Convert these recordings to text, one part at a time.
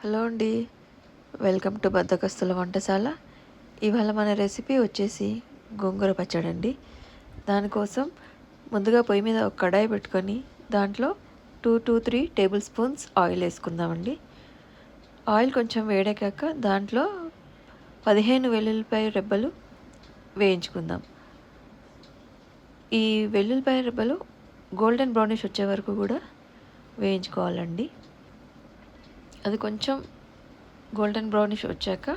Hello అండి. Welcome to బద్దకస్తుల వంటశాల. ఇవాళ మన రెసిపీ వచ్చేసి గోంగూర పచ్చడి అండి. దానికోసం ముందుగా పొయ్యి మీద ఒక కడాయి పెట్టుకొని దాంట్లో 2 to 3 టేబుల్ స్పూన్స్ ఆయిల్ వేసుకుందామండి. ఆయిల్ కొంచెం వేడెక్కాక దాంట్లో 15 వెల్లుల్లిపాయ రెబ్బలు వేయించుకుందాం. ఈ వెల్లుల్లిపాయ రెబ్బలు గోల్డెన్ బ్రౌనిష్ వచ్చే వరకు కూడా వేయించుకోవాలండి. అది కొంచెం గోల్డెన్ బ్రౌనిష్ వచ్చాక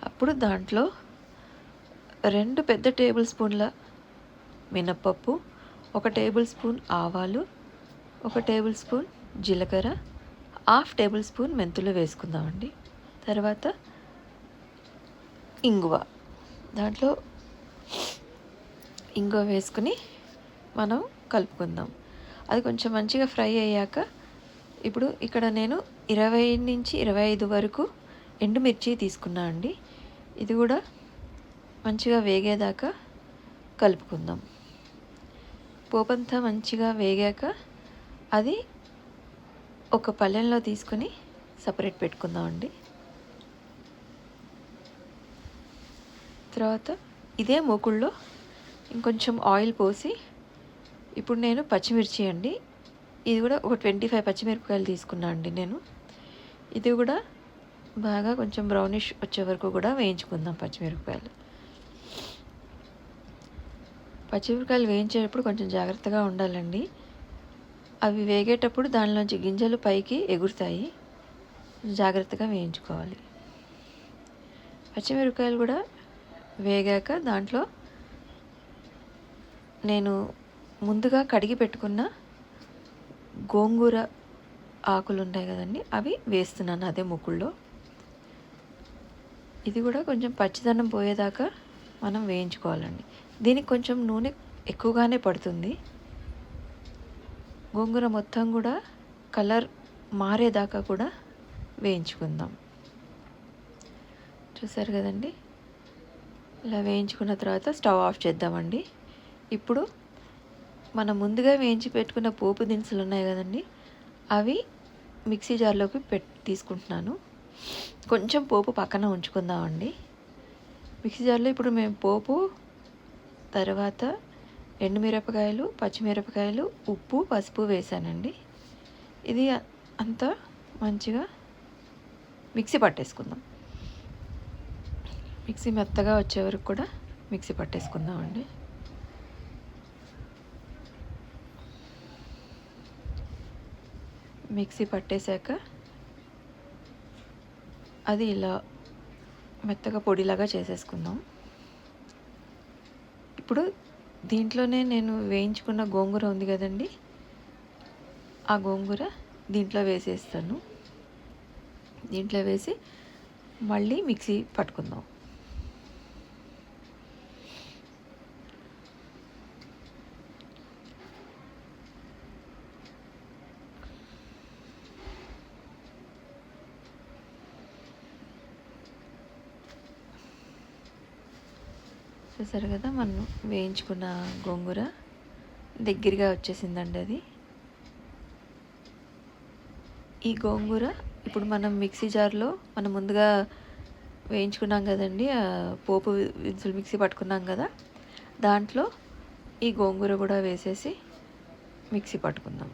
అప్పుడు దాంట్లో 2 పెద్ద టేబుల్ స్పూన్ల మినప్పప్పు, 1 టేబుల్ స్పూన్ ఆవాలు, 1 టేబుల్ స్పూన్ జీలకర్ర, 1/2 టేబుల్ స్పూన్ మెంతులు వేసుకుందామండి. తర్వాత ఇంగువ, దాంట్లో ఇంగువ వేసుకుని మనం కలుపుకుందాం. అది కొంచెం మంచిగా ఫ్రై అయ్యాక ఇప్పుడు ఇక్కడ నేను 20 నుంచి 25 వరకు ఎండుమిర్చి తీసుకున్నా అండి. ఇది కూడా మంచిగా వేగేదాకా కలుపుకుందాం. పోపంతా మంచిగా వేగాక అది ఒక పళ్ళెంలో తీసుకొని సపరేట్ పెట్టుకుందామండి. తర్వాత ఇదే మూకుల్లో ఇంకొంచెం ఆయిల్ పోసి ఇప్పుడు నేను పచ్చిమిర్చి అండి, ఇది కూడా ఒక 25 పచ్చిమిరపకాయలు తీసుకున్నా అండి నేను. ఇది కూడా బాగా కొంచెం బ్రౌనిష్ వచ్చే వరకు కూడా వేయించుకుందాం. పచ్చిమిరపకాయలు వేయించేటప్పుడు కొంచెం జాగ్రత్తగా ఉండాలండి. అవి వేగేటప్పుడు దానిలోంచి గింజలు పైకి ఎగురుతాయి, జాగ్రత్తగా వేయించుకోవాలి. పచ్చిమిరపకాయలు కూడా వేగాక దాంట్లో నేను ముందుగా కడిగి పెట్టుకున్న గోంగూర ఆకులు ఉంటాయి కదండి, అవి వేస్తున్నాను అదే ముక్కుల్లో. ఇది కూడా కొంచెం పచ్చిదనం పోయేదాకా మనం వేయించుకోవాలండి. దీనికి కొంచెం నూనె ఎక్కువగానే పడుతుంది. గోంగూర మొత్తం కూడా కలర్ మారేదాకా కూడా వేయించుకుందాం. చూసారు కదండి, ఇలా వేయించుకున్న తర్వాత స్టవ్ ఆఫ్ చేద్దామండి. ఇప్పుడు మనం ముందుగా వేయించి పెట్టుకున్న పోపు దినుసులు ఉన్నాయి కదండి, అవి మిక్సీ జార్లోకి తీసుకుంటున్నాను. కొంచెం పోపు పక్కన ఉంచుకుందామండి. మిక్సీ జార్లో ఇప్పుడు మేము పోపు, తర్వాత ఎండుమిరపకాయలు, పచ్చిమిరపకాయలు, ఉప్పు, పసుపు వేసానండి. ఇది అంతా మంచిగా మిక్సీ పట్టేసుకుందాం. మిక్సీ మెత్తగా వచ్చే వరకు కూడా మిక్సీ పట్టేసుకుందామండి. మిక్సీ పట్టేశాక అది ఇలా మెత్తగా పొడిలాగా చేసేసుకుందాం. ఇప్పుడు దీంట్లోనే నేను వేయించుకున్న గోంగూర ఉంది కదండి, ఆ గోంగూర దీంట్లో వేసేస్తాను. దీంట్లో వేసి మళ్ళీ మిక్సీ పట్టుకుందాం. చూసారు కదా, మనం వేయించుకున్న గోంగూర దగ్గరగా వచ్చేసిందండి. అది ఈ గోంగూర ఇప్పుడు మనం మిక్సీ జార్లో మనం ముందుగా వేయించుకున్నాం కదండి, పోపు దినుసులు మిక్సీ పట్టుకున్నాం కదా, దాంట్లో ఈ గోంగూర కూడా వేసేసి మిక్సీ పట్టుకుందాం.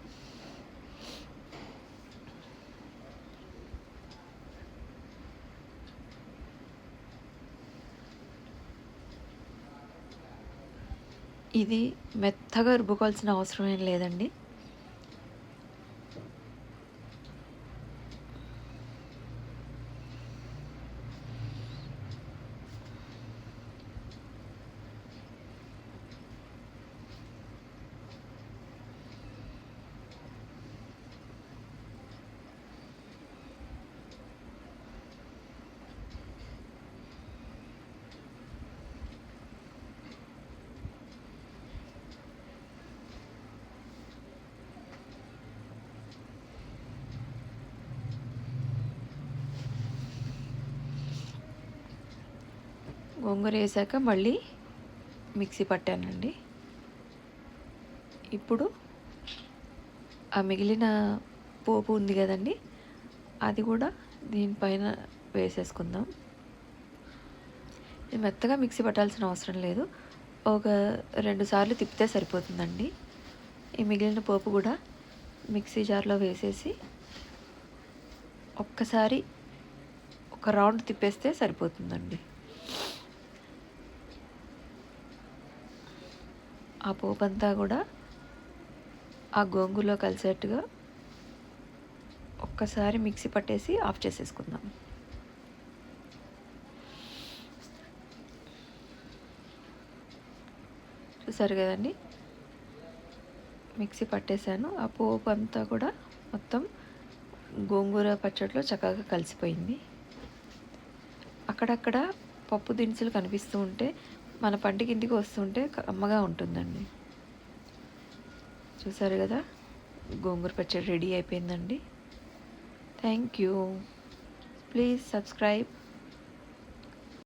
ఇది మెత్తగా రుబ్బుకోవాల్సిన అవసరం ఏం లేదండి. గోంగూర వేసాక మళ్ళీ మిక్సీ పట్టానండి. ఇప్పుడు ఆ మిగిలిన పోపు ఉంది కదండి, అది కూడా దీనిపైన వేసేసుకుందాం. ఇది మెత్తగా మిక్సీ పట్టాల్సిన అవసరం లేదు, ఒక 2 సార్లు తిప్పితే సరిపోతుందండి. ఈ మిగిలిన పోపు కూడా మిక్సీ జార్లో వేసేసి ఒక్కసారి ఒక రౌండ్ తిప్పేస్తే సరిపోతుందండి. ఆ పోపు అంతా కూడా ఆ గోంగూరలో కలిసేట్టుగా ఒక్కసారి మిక్సీ పట్టేసి ఆఫ్ చేసేసుకుందాం. చూసారు కదండి, మిక్సీ పట్టేశాను. ఆ పోపు అంతా కూడా మొత్తం గోంగూర పచ్చడిలో చక్కగా కలిసిపోయింది. అక్కడక్కడ పప్పు దినుసులు కనిపిస్తూ ఉంటే మన పంటికి ఇంటికి వస్తుంటే కమ్మగా ఉంటుందండి. చూసారు కదా, గోంగూర పచ్చడి రెడీ అయిపోయిందండి. Thank you. Please subscribe.